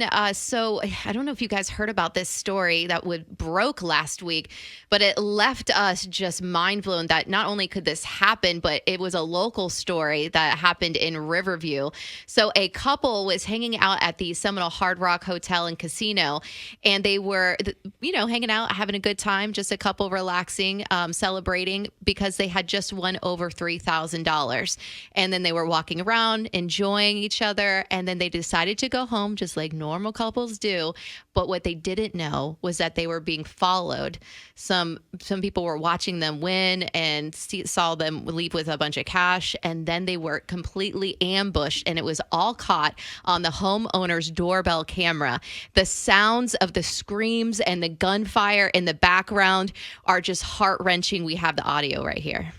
Jen. So I don't know if you guys heard about this story that broke last week, but it left us just mind blown that not only could this happen, but it was a local story that happened in Riverview. So a couple was hanging out at the Seminole Hard Rock Hotel and Casino, and they were, hanging out, having a good time, just a couple relaxing, celebrating because they had just won over $3,000. And then they were walking around, enjoying each other, and then they decided to go home just like normal couples do. But what they didn't know was that they were being followed. Some people were watching them win and saw them leave with a bunch of cash, and then they were completely ambushed, and it was all caught on the homeowner's doorbell camera. The sounds of the screams and the gunfire in the background are just heart-wrenching. We have the audio right here.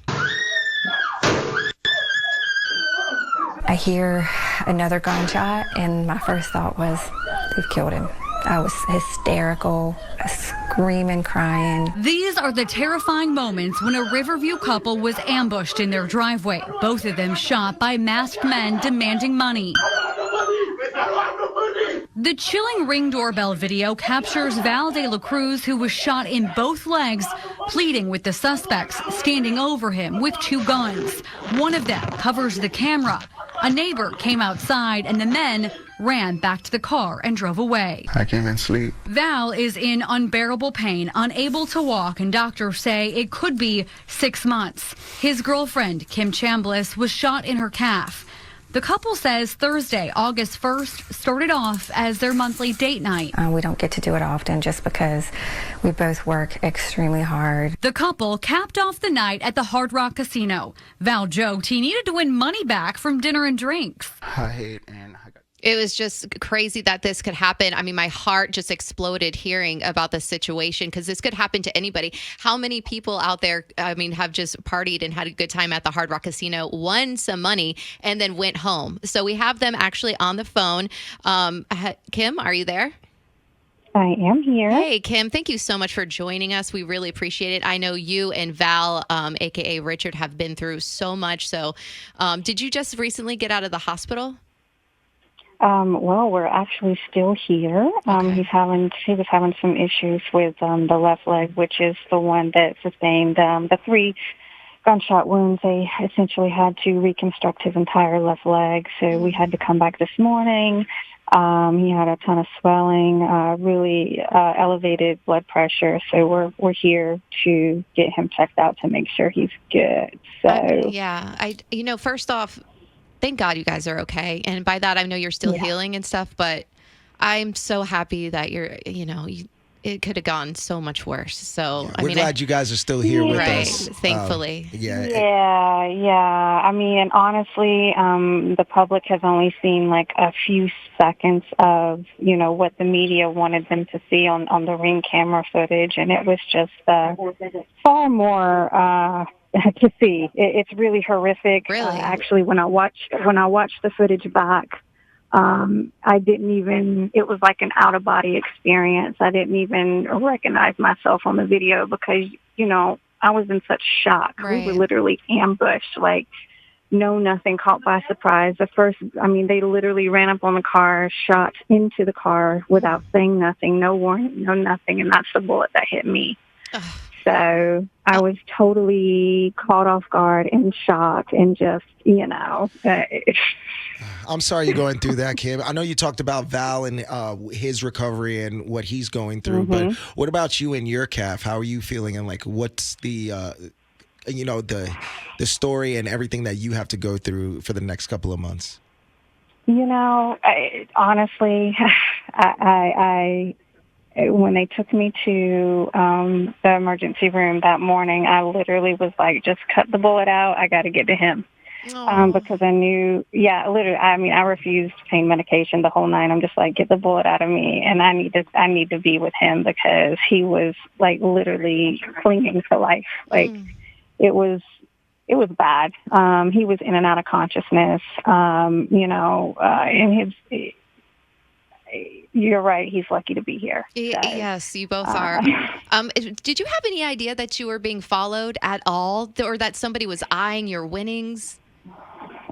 I hear another gunshot, and my first thought was, they've killed him. I was hysterical, screaming, crying. These are the terrifying moments when a Riverview couple was ambushed in their driveway, both of them shot by masked men demanding money. The chilling Ring doorbell video captures Val de la Cruz, who was shot in both legs, pleading with the suspects standing over him with two guns. One of them covers the camera. A neighbor came outside, and the men ran back to the car and drove away. I can't even sleep. Val is in unbearable pain, unable to walk, and doctors say it could be 6 months. His girlfriend, Kim Chambliss, was shot in her calf. The couple says Thursday, August 1st, started off as their monthly date night. We don't get to do it often just because we both work extremely hard. The couple capped off the night at the Hard Rock Casino. Val joked he needed to win money back from dinner and drinks. It was just crazy that this could happen. I mean, my heart just exploded hearing about the situation because this could happen to anybody. How many people out there, have just partied and had a good time at the Hard Rock Casino, won some money, and then went home? So we have them actually on the phone. Kim, are you there? I am here. Hey, Kim, thank you so much for joining us. We really appreciate it. I know you and Val, a.k.a. Richard, have been through so much. So did you just recently get out of the hospital? Well, we're actually still here. Okay. He was having some issues with the left leg, which is the one that sustained the 3 gunshot wounds. They essentially had to reconstruct his entire left leg, so we had to come back this morning. He had a ton of swelling, really elevated blood pressure, so we're here to get him checked out to make sure he's good. So first off, thank God you guys are okay. And by that, I know you're still healing and stuff, but I'm so happy that it could have gone so much worse. So we're glad you guys are still here with us. Thankfully. I mean, and honestly, the public has only seen like a few seconds of, what the media wanted them to see on the Ring camera footage. And it was just far more to see. It's really horrific. Really? Actually, when I watched the footage back, it was like an out-of-body experience. I didn't even recognize myself on the video because, I was in such shock. Right. We were literally ambushed, nothing, caught by surprise. They literally ran up on the car, shot into the car without saying nothing, no warning, no nothing, and that's the bullet that hit me. Ugh. So I was totally caught off guard and shocked and just, I'm sorry you're going through that, Kim. I know you talked about Val and his recovery and what he's going through, but what about you and your calf? How are you feeling, and what's the story and everything that you have to go through for the next couple of months? Honestly, when they took me to the emergency room that morning, I literally was like, just cut the bullet out. I got to get to him. Because I knew, literally, I refused pain medication the whole night. I'm just like, get the bullet out of me. And I need to be with him because he was literally clinging for life. It was bad. He was in and out of consciousness, you're right. He's lucky to be here. So, yes, you both are. Did you have any idea that you were being followed at all, or that somebody was eyeing your winnings?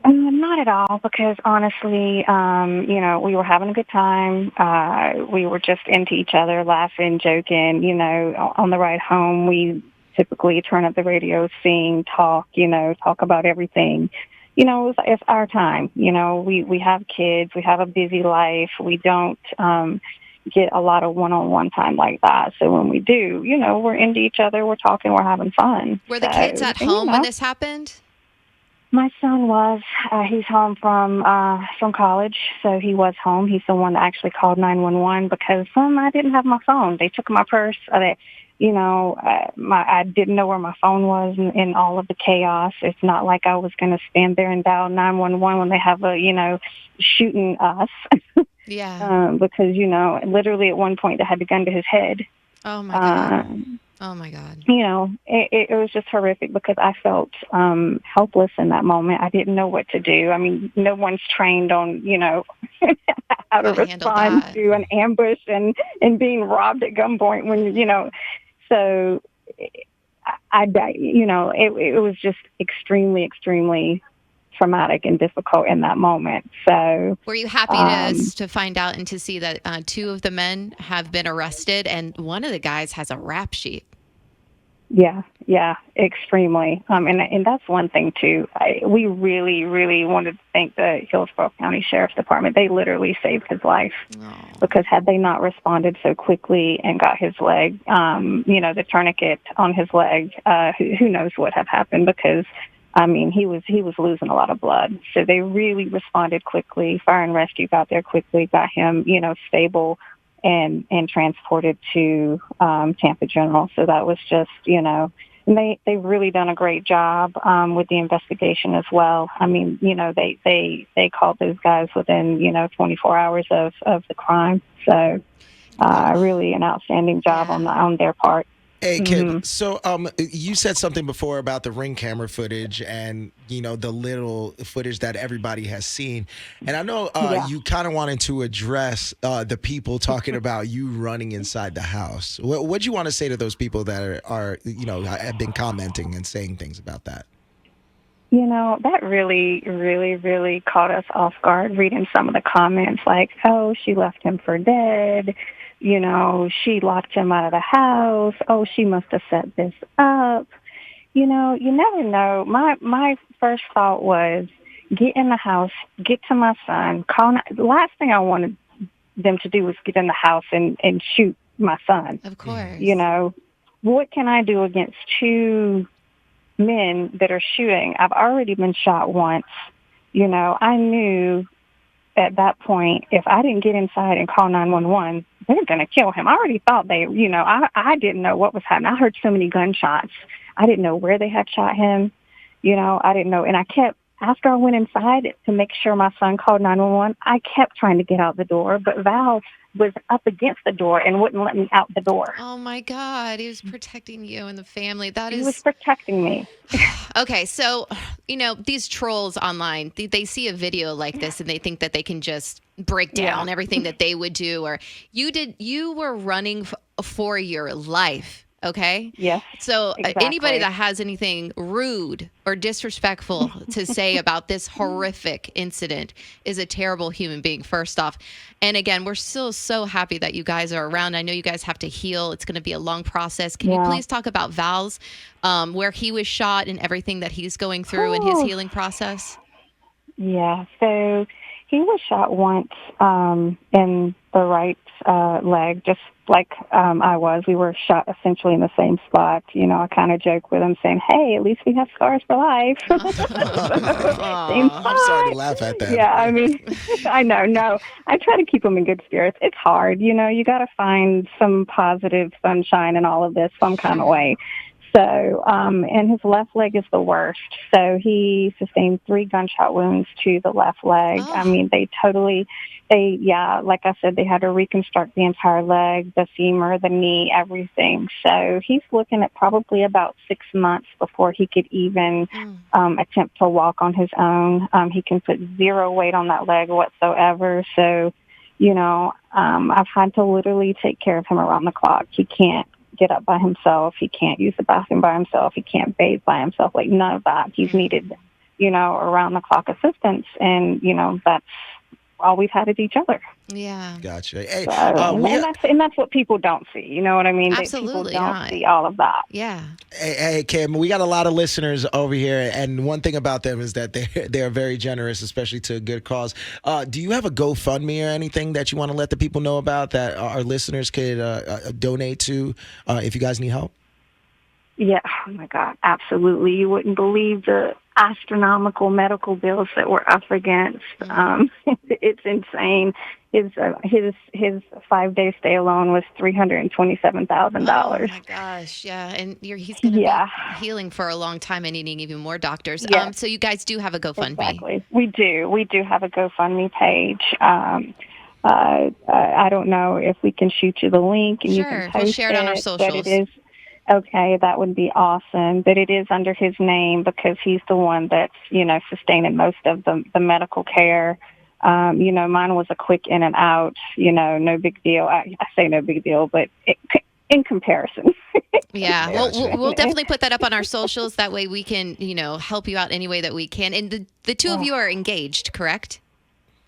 Not at all, because honestly, we were having a good time. We were just into each other, laughing, joking. On the ride home, we typically turn up the radio, sing, talk, talk about everything. It's our time. We have kids, we have a busy life. We don't get a lot of one-on-one time like that. So when we do, we're into each other, we're talking, we're having fun. Were the kids at home when this happened? My son was. He's home from college, so he was home. He's the one that actually called 911 because I didn't have my phone. They took my purse. I didn't know where my phone was in all of the chaos. It's not like I was going to stand there and dial 911 when they have shooting us. Yeah. Because literally at one point they had the gun to his head. Oh my God. Oh my God. It was just horrific because I felt helpless in that moment. I didn't know what to do. I mean, no one's trained on, how to respond to an ambush and being robbed at gunpoint so it was just extremely, extremely traumatic and difficult in that moment. So were you happy to find out and to see that two of the men have been arrested and one of the guys has a rap sheet? Yeah, extremely. And that's one thing too. We really, really wanted to thank the Hillsborough County Sheriff's Department. They literally saved his life because had they not responded so quickly and got his leg, the tourniquet on his leg, who knows what had happened because he was losing a lot of blood. So they really responded quickly. Fire and rescue got there quickly, got him, stable and transported to Tampa General. So that was just, and they've really done a great job with the investigation as well. They called those guys within, 24 hours of the crime. So really an outstanding job on their part. Hey, Kim, so you said something before about the Ring camera footage and, the little footage that everybody has seen. And I know you kind of wanted to address the people talking about you running inside the house. What do you want to say to those people that are have been commenting and saying things about that? That really, really, really caught us off guard reading some of the comments like, oh, she left him for dead. She locked him out of the house. Oh, she must have set this up. You never know. My first thought was get in the house, get to my son. The last thing I wanted them to do was get in the house and shoot my son. Of course. What can I do against two men that are shooting? I've already been shot once. I knew at that point, if I didn't get inside and call 911, they're going to kill him. I already thought I didn't know what was happening. I heard so many gunshots. I didn't know where they had shot him. I didn't know. And after I went inside to make sure my son called 911, I kept trying to get out the door, but Val was up against the door and wouldn't let me out the door. Oh my God. He was protecting you and the family. He was protecting me. Okay. So, these trolls online, they see a video like this and they think that they can just break down everything that they would do, or you were running for your life. Okay. Yes. So exactly. Anybody that has anything rude or disrespectful to say about this horrific incident is a terrible human being, first off. And again, we're still so happy that you guys are around. I know you guys have to heal. It's going to be a long process. Can you please talk about Val's, where he was shot and everything that he's going through in his healing process? Yeah. So he was shot once in the right leg, just like I was. We were shot essentially in the same spot. I kind of joke with him saying, hey, at least we have scars for life. I'm sorry to laugh at that. Yeah, I know. No, I try to keep them in good spirits. It's hard. You got to find some positive sunshine in all of this some kind of way. So, and his left leg is the worst. So he sustained 3 gunshot wounds to the left leg. Oh. Like I said, they had to reconstruct the entire leg, the femur, the knee, everything. So he's looking at probably about 6 months before he could even attempt to walk on his own. He can put 0 weight on that leg whatsoever. So, I've had to literally take care of him around the clock. He can't get up by himself. He can't use the bathroom by himself. He can't bathe by himself. Like none of that. He's needed around the clock assistance. And, that's all we've had is each other. Yeah. Gotcha. Hey, So, and that's what people don't see. You know what I mean? Absolutely. People don't see all of that. Yeah. hey, Kim, we got a lot of listeners over here, and one thing about them is that they're very generous, especially to a good cause. Do you have a GoFundMe or anything that you want to let the people know about that our listeners could donate to if you guys need help? Yeah. Oh my God. Absolutely. You wouldn't believe the astronomical medical bills that we're up against. It's insane. His 5-day stay alone was $327,000. Oh my gosh, yeah, and he's going to be healing for a long time and needing even more doctors. Yeah. So you guys do have a GoFundMe. Exactly. We do have a GoFundMe page. I don't know if we can shoot you the link and you can post we'll share it on our but socials. it is. Okay, that would be awesome. But it is under his name because he's the one that's, sustaining most of the medical care. Mine was a quick in and out, no big deal. I say no big deal, but in comparison. Yeah, we'll definitely put that up on our socials. That way we can, help you out any way that we can. And the two of you are engaged, correct?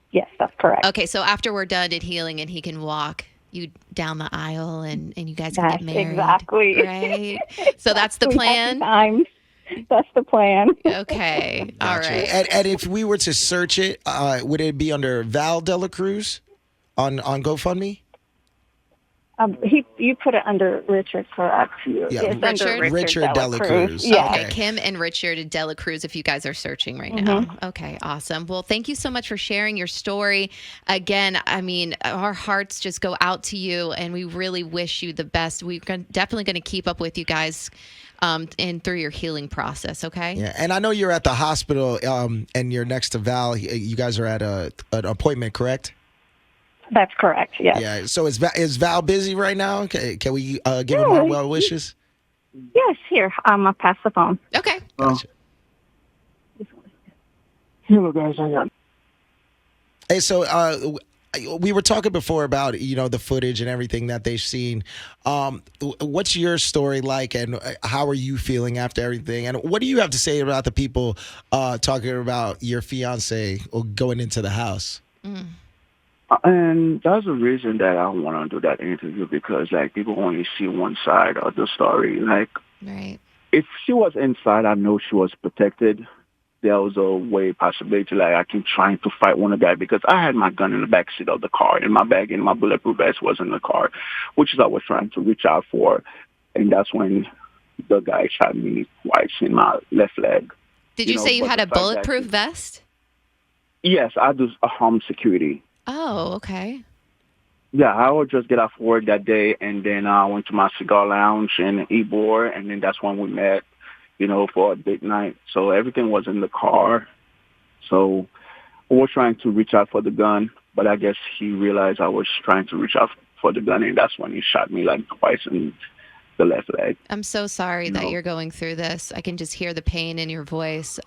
Yes, that's correct. Okay, so after we're done at healing and he can walk you down the aisle and you guys can get married. Exactly. Right? So that's the plan? That's the plan. Okay. All right. And if we were to search it, would it be under Val Dela Cruz on GoFundMe? You put it under Richard, correct? Yeah, it's under Richard Dela Cruz. Yeah. Okay, Kim and Richard Dela Cruz, if you guys are searching right now. Okay, awesome. Well, thank you so much for sharing your story. Again, I mean, our hearts just go out to you, and we really wish you the best. We're definitely going to keep up with you guys and through your healing process, okay? Yeah, and I know you're at the hospital and you're next to Val. You guys are at an appointment, correct? That's correct, yes. Yeah, so is Val busy right now? Can we give him our well wishes? Yes, here. I'll pass the phone. Okay. Gotcha. Hello, guys. Hey, so we were talking before about, the footage and everything that they've seen. What's your story like, and how are you feeling after everything? And what do you have to say about the people talking about your fiance going into the house? And that's the reason that I want to do that interview, because people only see one side of the story. Right. If she was inside, I know she was protected. There was a way possibility I can try to fight one of the guys, because I had my gun in the back seat of the car, and my bag and my bulletproof vest was in the car, which is I was trying to reach out for, and that's when the guy shot me twice in my left leg. Did you say you had a bulletproof vest? Yes, I do home security. Oh, okay. Yeah, I would just get off work that day, and then I went to my cigar lounge in Ybor, and then that's when we met, for a date night. So everything was in the car. So I was trying to reach out for the gun, but I guess he realized I was trying to reach out for the gun, and that's when he shot me twice in the left leg. I'm so sorry that you're going through this. I can just hear the pain in your voice.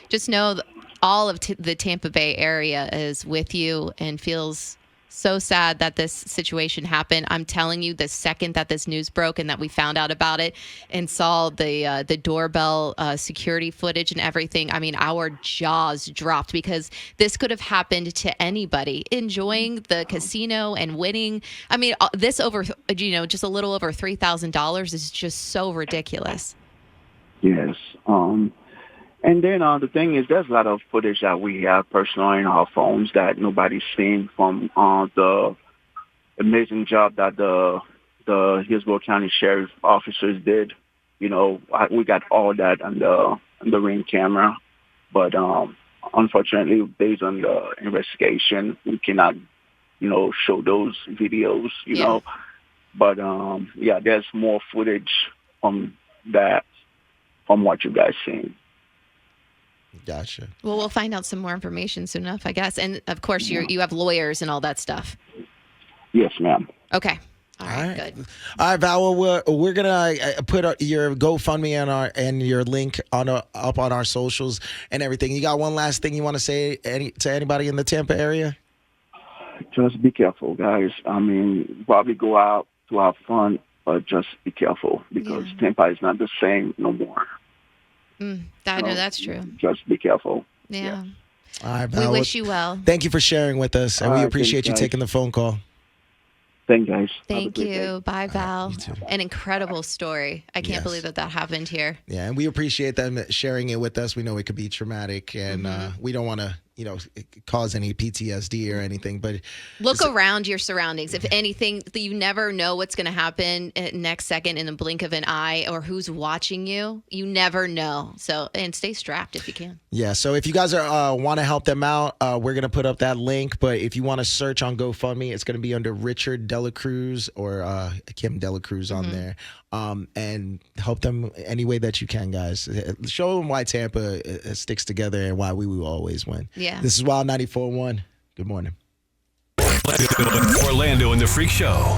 Just know all of the Tampa Bay area is with you and feels so sad that this situation happened. I'm telling you, the second that this news broke and that we found out about it and saw the doorbell security footage and everything, I mean, our jaws dropped, because this could have happened to anybody enjoying the casino and winning. I mean, this over, just a little over $3,000 is just so ridiculous. Yes. And then the thing is, there's a lot of footage that we have personally in our phones that nobody's seen from the amazing job that the Hillsborough County Sheriff officers did. We got all that on the Ring camera, but unfortunately, based on the investigation, we cannot, show those videos. But there's more footage from what you guys seen. Gotcha. Well, we'll find out some more information soon enough, I guess. And of course, you have lawyers and all that stuff. Yes, ma'am. Okay. All right. Good. All right, Val. We're gonna put your GoFundMe and your link up on our socials and everything. You got one last thing you want to say to anybody in the Tampa area? Just be careful, guys. I mean, probably go out to have fun, but just be careful, because Tampa is not the same no more. That's true. Just be careful. Yeah. All right, We Val. wish you well. Thank you for sharing with us, and All we right, appreciate thanks, you guys. taking the phone call. Thank you, guys. Have a Thank great day. you. Bye, Val. you too. An incredible story. I can't Yes. believe that happened here. Yeah, and we appreciate them sharing it with us. We know it could be traumatic, and we don't want to, cause any PTSD or anything. But Look around your surroundings. If anything, you never know what's going to happen next second in the blink of an eye or who's watching you. You never know. So, and stay strapped if you can. yeah, so if you guys want to help them out, we're going to put up that link. But if you want to search on GoFundMe, it's going to be under Richard Delacruz or Kim Delacruz on there. And help them any way that you can, guys. Show them why Tampa sticks together and why we will always win. Yeah. This is Wild 94.1. Good morning. Orlando and the Freak Show.